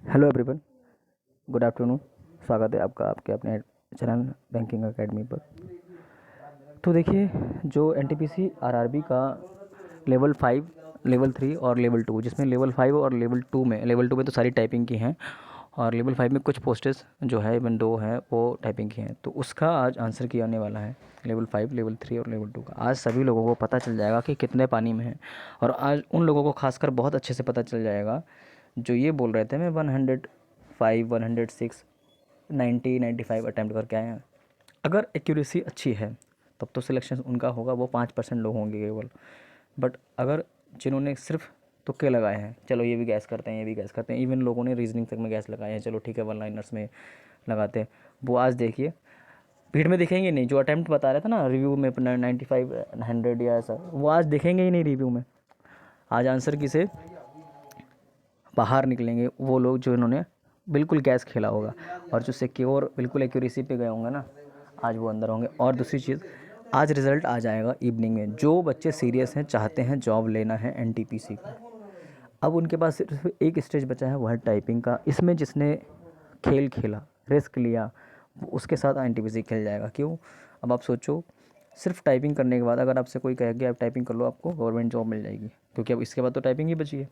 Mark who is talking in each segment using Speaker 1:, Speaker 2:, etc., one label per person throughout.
Speaker 1: Hello everyone, good afternoon. स्वागत है आपका आपके अपने चैनल बैंकिंग एकेडमी पर। तो देखिए, जो एनटीपीसी आरआरबी का लेवल 5, लेवल 3 और लेवल 2, जिसमें लेवल 5 और लेवल 2 में तो सारी टाइपिंग की हैं और लेवल 5 में कुछ पोस्टेस जो है इवन 2 हैं वो टाइपिंग की हैं। तो उसका आज आंसर किया आने वाला है, लेवल 5, लेवल 3 और लेवल 2 का। आज सभी लोगों को पता चल जाएगा कि कितने पानी में है, और आज उन लोगों को खासकर बहुत अच्छे से पता चल जाएगा जो ये बोल रहे थे मैं 105, 106, 90, 95 अटैम्प्ट करके आए हैं। अगर एक्यूरेसी अच्छी है तब तो सिलेक्शन उनका होगा, वो 5% लोग होंगे केवल। बट अगर जिन्होंने सिर्फ तुक्के लगाए हैं, चलो ये भी गैस करते हैं, ये भी गैस करते हैं, इवन लोगों ने रीजनिंग तक में गैस लगाए हैं, चलो ठीक है वन लाइनर्स में लगाते हैं, वो आज देखिए भीड़ में दिखेंगे नहीं। जो अटैम्प्ट बता रहे थे ना रिव्यू में 95, 100 या ऐसा, वो आज दिखेंगे ही नहीं रिव्यू में। आज आंसर की से बाहर निकलेंगे वो लोग जो इन्होंने बिल्कुल गैस खेला होगा, और जो सिक्योर बिल्कुल एक्यूरेसी पे गए होंगे ना, आज वो अंदर होंगे। और दूसरी चीज़, आज रिज़ल्ट आ जाएगा इवनिंग में। जो बच्चे सीरियस हैं, चाहते हैं जॉब लेना है एनटीपीसी का, अब उनके पास सिर्फ एक स्टेज बचा है, वो है टाइपिंग का। इसमें जिसने खेल खेला, रिस्क लिया, वो उसके साथ एनटीपीसी खेल जाएगा। क्यों? अब आप सोचो, सिर्फ टाइपिंग करने के बाद अगर आपसे कोई कहे कि आप टाइपिंग कर लो, आपको गवर्नमेंट जॉब मिल जाएगी, क्योंकि अब इसके बाद तो टाइपिंग ही बची है।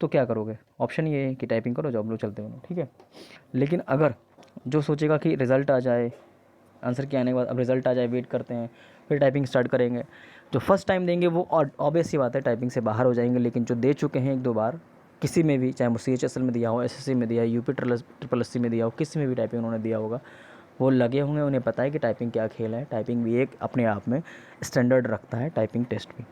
Speaker 1: तो क्या करोगे? ऑप्शन ये है कि टाइपिंग करो, जॉब लो, चलते बनो, ठीक है। लेकिन अगर जो सोचेगा कि रिज़ल्ट आ जाए, आंसर के आने के बाद अब रिज़ल्ट आ जाए, वेट करते हैं, फिर टाइपिंग स्टार्ट करेंगे, जो फर्स्ट टाइम देंगे वो ऑब्वियस सी बात है टाइपिंग से बाहर हो जाएंगे। लेकिन जो दे चुके हैं एक दो बार किसी में भी, चाहे वो CHSL में दिया हो, SSC में दिया, यूपी ट्रिपल SC में दिया हो, किसी में भी टाइपिंग उन्होंने दिया होगा, वो लगे होंगे, उन्हें पता है कि टाइपिंग क्या खेल है। टाइपिंग भी एक अपने आप में स्टैंडर्ड रखता है, टाइपिंग टेस्ट भी।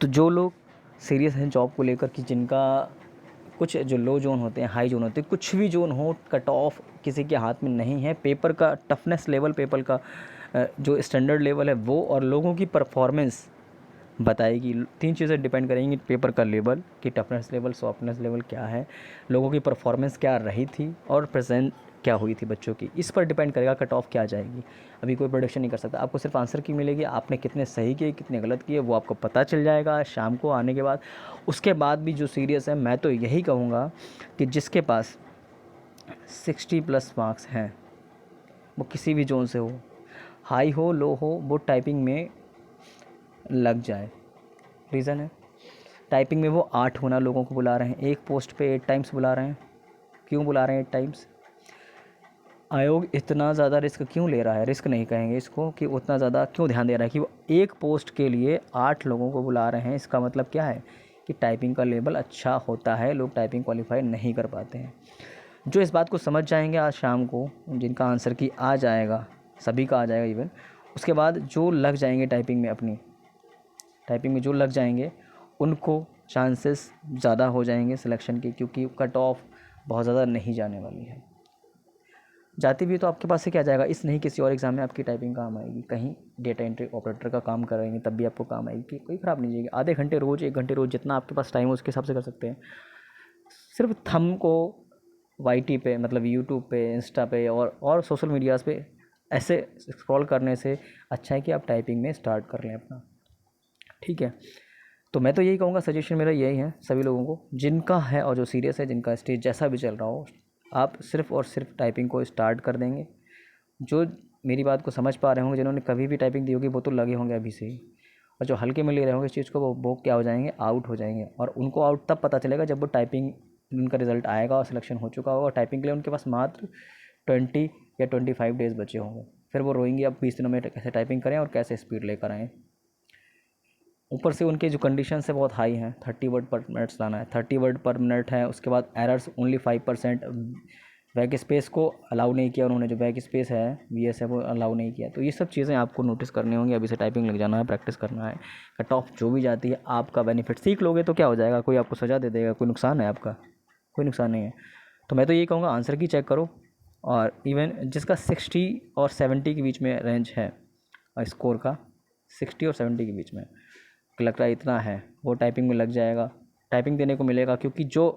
Speaker 1: तो जो लोग सीरियस हैं जॉब को लेकर, कि जिनका कुछ जो लो जोन होते हैं, हाई जोन होते हैं, कुछ भी जोन हो, कट ऑफ किसी के हाथ में नहीं है। पेपर का टफनेस लेवल, पेपर का जो स्टैंडर्ड लेवल है वो, और लोगों की परफॉर्मेंस बताएगी। 3 चीज़ें डिपेंड करेंगी, पेपर का लेवल की टफनेस लेवल, सॉफ्टनेस लेवल क्या है, लोगों की परफॉर्मेंस क्या रही थी, और प्रेजेंट क्या हुई थी बच्चों की। इस पर डिपेंड करेगा कट ऑफ क्या जाएगी। अभी कोई प्रोडिक्शन नहीं कर सकता। आपको सिर्फ आंसर की मिलेगी, आपने कितने सही किए कितने गलत किए वो आपको पता चल जाएगा शाम को आने के बाद। उसके बाद भी जो सीरियस है, मैं तो यही कहूँगा कि जिसके पास 60+ मार्क्स हैं, वो किसी भी जोन से हो, हाई हो लो हो, वो टाइपिंग में लग जाए। रीज़न है, टाइपिंग में वो 8 होना लोगों को बुला रहे हैं, एक पोस्ट पे 8 टाइम्स बुला रहे हैं। क्यों बुला रहे हैं 8 टाइम्स? आयोग इतना ज़्यादा रिस्क क्यों ले रहा है? रिस्क नहीं कहेंगे इसको, कि उतना ज़्यादा क्यों ध्यान दे रहा है कि वो एक पोस्ट के लिए 8 लोगों को बुला रहे हैं। इसका मतलब क्या है कि टाइपिंग का लेवल अच्छा होता है, लोग टाइपिंग क्वालिफाई नहीं कर पाते हैं। जो इस बात को समझ जाएंगे आज शाम को, जिनका आंसर की आ जाएगा, सभी का आ जाएगा इवन, उसके बाद जो लग जाएंगे टाइपिंग में, अपनी टाइपिंग में जो लग जाएंगे, उनको चांसेस ज़्यादा हो जाएंगे सिलेक्शन के, क्योंकि कट ऑफ बहुत ज़्यादा नहीं जाने वाली है। जाती भी तो आपके पास से क्या जाएगा, इस नहीं किसी और एग्ज़ाम में आपकी टाइपिंग काम आएगी। कहीं डेटा एंट्री ऑपरेटर का काम करेंगे तब भी आपको काम आएगी, कि कोई ख़राब नहीं जाएगी। आधे घंटे रोज़, 1 घंटे रोज़, जितना आपके पास टाइम हो उसके हिसाब से कर सकते हैं। सिर्फ थंब को YT पे, मतलब यूट्यूब पे, इंस्टा पे और सोशल मीडियाज़ पे ऐसे स्क्रॉल करने से अच्छा है कि आप टाइपिंग में स्टार्ट कर लें अपना, ठीक है। तो मैं तो यही कहूँगा, सजेशन मेरा यही है सभी लोगों को, जिनका है और जो सीरियस है, जिनका स्टेज जैसा भी चल रहा हो, आप सिर्फ और सिर्फ टाइपिंग को स्टार्ट कर देंगे। जो मेरी बात को समझ पा रहे होंगे, जिन्होंने कभी भी टाइपिंग दी होगी, वो तो लगे होंगे अभी से ही। और जो हल्के में ले रहे होंगे इस चीज़ को, वो क्या हो जाएंगे, आउट हो जाएंगे। और उनको आउट तब पता चलेगा जब वो टाइपिंग, उनका रिजल्ट आएगा और सिलेक्शन हो चुका होगा, और टाइपिंग के लिए उनके पास मात्र 20 या 25 डेज़ बचे होंगे। फिर वो रोएंगे अब 20 दिनों में कैसे टाइपिंग करें और कैसे स्पीड लेकर आएँ। ऊपर से उनके जो कंडीशंस है बहुत हाई हैं, 30 वर्ड पर मिनट लाना है, 30 वर्ड पर मिनट है। उसके बाद एरर्स ओनली 5%। बैक स्पेस को अलाउ नहीं किया उन्होंने, जो बैक स्पेस है VS है वो अलाउ नहीं किया। तो ये सब चीज़ें आपको नोटिस करनी होंगी। अभी से टाइपिंग लग जाना है, प्रैक्टिस करना है। कट ऑफ जो भी जाती है आपका बेनिफिट, सीख लोगे तो क्या हो जाएगा, कोई आपको सज़ा दे देगा, कोई नुकसान है आपका? कोई नुकसान नहीं है। तो मैं तो यही कहूँगा, आंसर की चेक करो। और इवन जिसका 60 और 70 के बीच में रेंज है, स्कोर का 60 और 70 के बीच में लगता है इतना है, वो टाइपिंग में लग जाएगा, टाइपिंग देने को मिलेगा। क्योंकि जो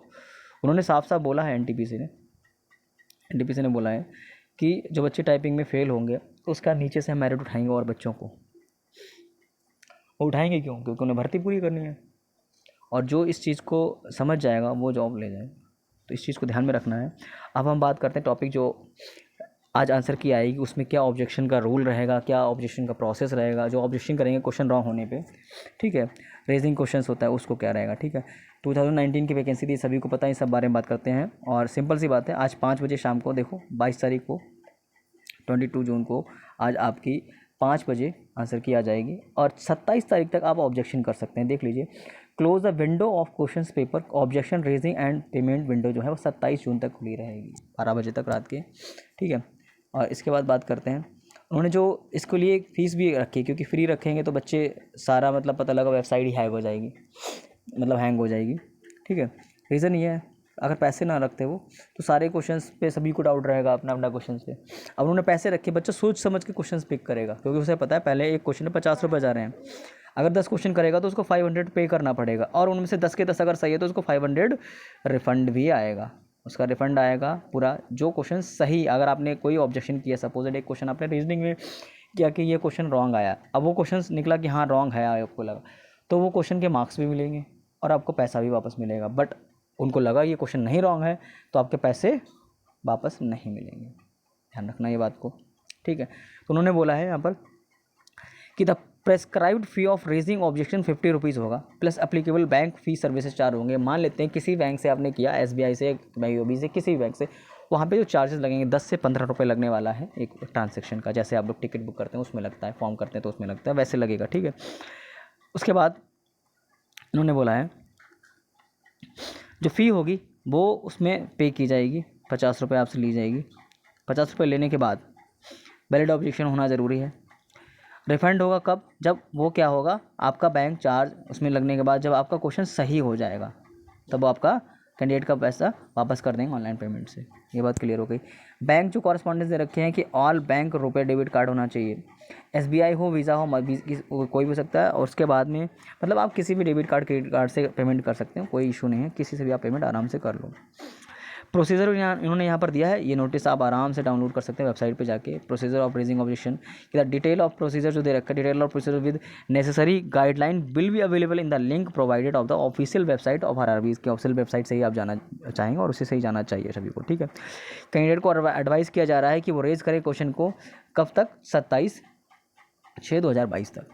Speaker 1: उन्होंने साफ साफ बोला है, एनटीपीसी ने बोला है कि जो बच्चे टाइपिंग में फ़ेल होंगे तो उसका नीचे से हम मेरिट उठाएंगे, और बच्चों को वो उठाएंगे क्यों? क्योंकि उन्हें भर्ती पूरी करनी है। और जो इस चीज़ को समझ जाएगा वो जॉब ले जाएगा। तो इस चीज़ को ध्यान में रखना है। अब हम बात करते हैं टॉपिक जो आज आंसर की आएगी, उसमें क्या ऑब्जेक्शन का रूल रहेगा, क्या ऑब्जेक्शन का प्रोसेस रहेगा, जो ऑब्जेक्शन करेंगे क्वेश्चन रॉन्ग होने पे, ठीक है, रेजिंग क्वेश्चंस होता है उसको क्या रहेगा, ठीक है। 2019 की वैकेंसी थी, सभी को पता है, इस सब बारे में बात करते हैं। और सिंपल सी बात है, आज 5 बजे शाम को देखो, 22 तारीख को 22 जून को आज आपकी 5 बजे आंसर की आ जाएगी और 27 तारीख तक आप ऑब्जेक्शन कर सकते हैं। देख लीजिए, close the window of question paper, objection raising and payment window जो है वो 27 जून तक खुली रहेगी, 12 बजे तक रात के, ठीक है। और इसके बाद बात करते हैं, उन्होंने जो इसके लिए एक फ़ीस भी रखी है, क्योंकि फ्री रखेंगे तो बच्चे सारा मतलब पता लगा वेबसाइट ही हैक हो जाएगी, मतलब हैंग हो जाएगी, ठीक है। रीज़न ये है, अगर पैसे ना रखते वो तो सारे क्वेश्चंस पे सभी को डाउट रहेगा अपना अपना क्वेश्चंस पे। अब उन्होंने पैसे रखे, बच्चा सोच समझ के क्वेश्चंस पिक करेगा, क्योंकि उसे पता है पहले एक क्वेश्चन में 50 रुपये जा रहे हैं, अगर 10 क्वेश्चन करेगा तो उसको 500 पे करना पड़ेगा, और उनमें से 10 के 10 अगर सही है तो उसको 500 रिफंड भी आएगा, उसका रिफंड आएगा पूरा। जो क्वेश्चन सही, अगर आपने कोई ऑब्जेक्शन किया, सपोज एक क्वेश्चन आपने रीजनिंग में किया कि ये क्वेश्चन रॉन्ग आया, अब वो क्वेश्चन निकला कि हाँ रॉन्ग है, आपको लगा, तो वो क्वेश्चन के मार्क्स भी मिलेंगे और आपको पैसा भी वापस मिलेगा। बट उनको लगा ये क्वेश्चन नहीं रॉन्ग है तो आपके पैसे वापस नहीं मिलेंगे, ध्यान रखना ये बात को, ठीक है। तो उन्होंने बोला है यहाँ पर कि the prescribed fee of raising objection 50 rupees होगा, प्लस एप्लीकेबल बैंक फी सर्विसेज चार्ज होंगे। मान लेते हैं किसी बैंक से आपने किया, SBI से, BOB से, किसी भी बैंक से, वहाँ पे जो चार्जेस लगेंगे 10 से 15 रुपये लगने वाला है एक ट्रांजैक्शन का, जैसे आप लोग टिकट बुक करते हैं उसमें लगता है, फॉर्म करते हैं तो उसमें लगता है, वैसे लगेगा, ठीक है। उसके बाद उन्होंने बोला है जो फ़ी होगी वो उसमें पे की जाएगी, 50 रुपये आपसे ली जाएगी। 50 रुपये लेने के बाद वैलिड ऑब्जेक्शन होना ज़रूरी है। रिफ़ंड होगा कब, जब वो क्या होगा, आपका बैंक चार्ज उसमें लगने के बाद जब आपका क्वेश्चन सही हो जाएगा तब आपका कैंडिडेट का पैसा वापस कर देंगे ऑनलाइन पेमेंट से। ये बात क्लियर हो गई। बैंक जो कॉरस्पॉन्डेंस दे रखे हैं कि ऑल बैंक रुपए डेबिट कार्ड होना चाहिए, SBI हो, वीज़ा हो, कोई भी हो सकता है। और उसके बाद में मतलब आप किसी भी डेबिट कार्ड, क्रेडिट कार्ड से पेमेंट कर सकते हैं, कोई इशू नहीं है, किसी से भी आप पेमेंट आराम से कर लो। प्रोसीजर इन्होंने यहाँ पर दिया है, ये नोटिस आप आराम से डाउनलोड कर सकते हैं वेबसाइट पे जाके। Procedure of raising objection, detail of procedure जो दे रखा है, detail of procedure with necessary guideline will be available in the link provided of the official website of RRB। इसके ऑफिशियल वेबसाइट से ही आप जाना चाहेंगे और उसी से ही जाना चाहिए सभी को, ठीक है। कैंडिडेट को एडवाइस किया जा रहा है कि वो रेज करे क्वेश्चन को कब तक, 27/6/2022 तक,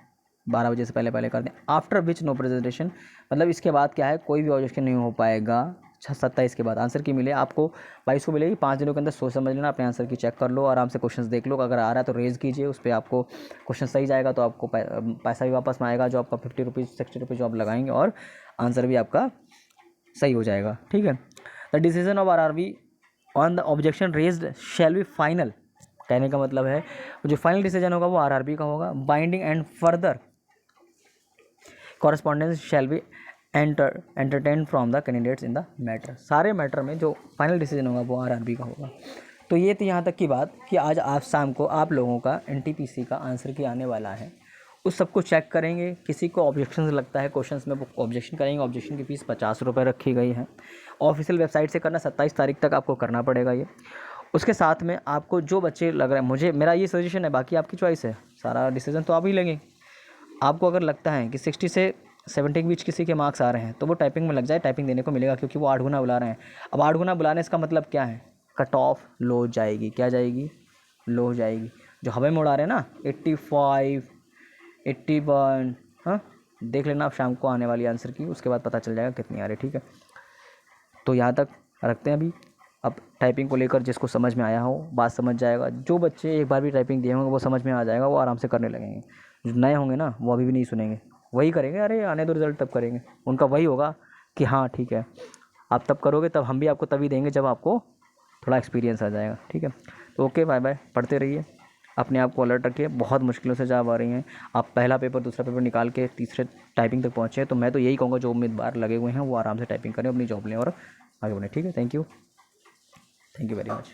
Speaker 1: 12 बजे से पहले पहले कर दें। आफ्टर विच नो प्रेजेंटेशन, मतलब इसके बाद क्या है, कोई भी ऑब्जेक्शन नहीं हो पाएगा। 27 के बाद आंसर की मिले आपको, 22 को मिलेगी। 5 दिनों के अंदर सोच समझ लेना, अपने आंसर की चेक कर लो, आराम से क्वेश्चंस देख लो, अगर आ रहा है तो रेज कीजिए, उस पर आपको क्वेश्चन सही जाएगा तो आपको पैसा भी वापस में आएगा, जो आपका 50 रुपीज़ 60 रुपीज़ जो आप लगाएंगे, और आंसर भी आपका सही हो जाएगा, ठीक है। The decision of RRB on the objection raised shall be final, कहने का मतलब है जो फाइनल डिसीजन होगा वो RRB का होगा। Binding and further correspondence shall be entertain from the candidates in the matter, सारे मैटर में जो फाइनल डिसीजन होगा वो RRB का होगा। तो ये थी यहाँ तक की बात कि आज आप शाम को आप लोगों का NTPC का आंसर की आने वाला है, उस सबको चेक करेंगे। किसी को ऑब्जेक्शन लगता है क्वेश्चंस में, वो ऑब्जेक्शन करेंगे। ऑब्जेक्शन की फ़ीस 50 रुपये रखी गई है, ऑफिशियल वेबसाइट से करना, 27 तारीख तक आपको करना पड़ेगा ये। उसके साथ में आपको जो बच्चे लग रहे हैं, मेरा ये सजेशन है, बाकी आपकी चॉइस है, सारा डिसीजन तो आप ही लेंगे। आपको अगर लगता है कि 60 से 70 के बीच किसी के मार्क्स आ रहे हैं तो वो टाइपिंग में लग जाए, टाइपिंग देने को मिलेगा, क्योंकि वो 8 गुना बुला रहे हैं। अब 8 गुना बुलाने इसका मतलब क्या है, कट ऑफ लो जाएगी, क्या जाएगी, लो जाएगी। जो हवा में उड़ा रहे हैं ना 85, 81, हाँ देख लेना आप शाम को आने वाली आंसर की, उसके बाद पता चल जाएगा कितनी आ रही, ठीक है। तो यहाँ तक रखते हैं अभी। अब टाइपिंग को लेकर जिसको समझ में आया हो बात समझ जाएगा, जो बच्चे एक बार भी टाइपिंग दिए होंगे वो समझ में आ जाएगा, वो आराम से करने लगेंगे। जो नए होंगे ना वो अभी भी नहीं सुनेंगे, वही करेंगे, अरे आने दो रिजल्ट तब करेंगे, उनका वही होगा कि हाँ ठीक है आप तब करोगे, तब हम भी आपको तभी देंगे जब आपको थोड़ा एक्सपीरियंस आ जाएगा, ठीक है। तो ओके बाय बाय, पढ़ते रहिए, अपने आप को अलर्ट रखिए। बहुत मुश्किलों से जॉब आ रही हैं, आप पहला पेपर दूसरा पेपर निकाल के तीसरे टाइपिंग तक पहुँचे हैं, तो मैं तो यही कहूँगा जो उम्मीदवार लगे हुए हैं वो आराम से टाइपिंग करें, अपनी जॉब लें और आगे बढ़ें, ठीक है। Thank you very much.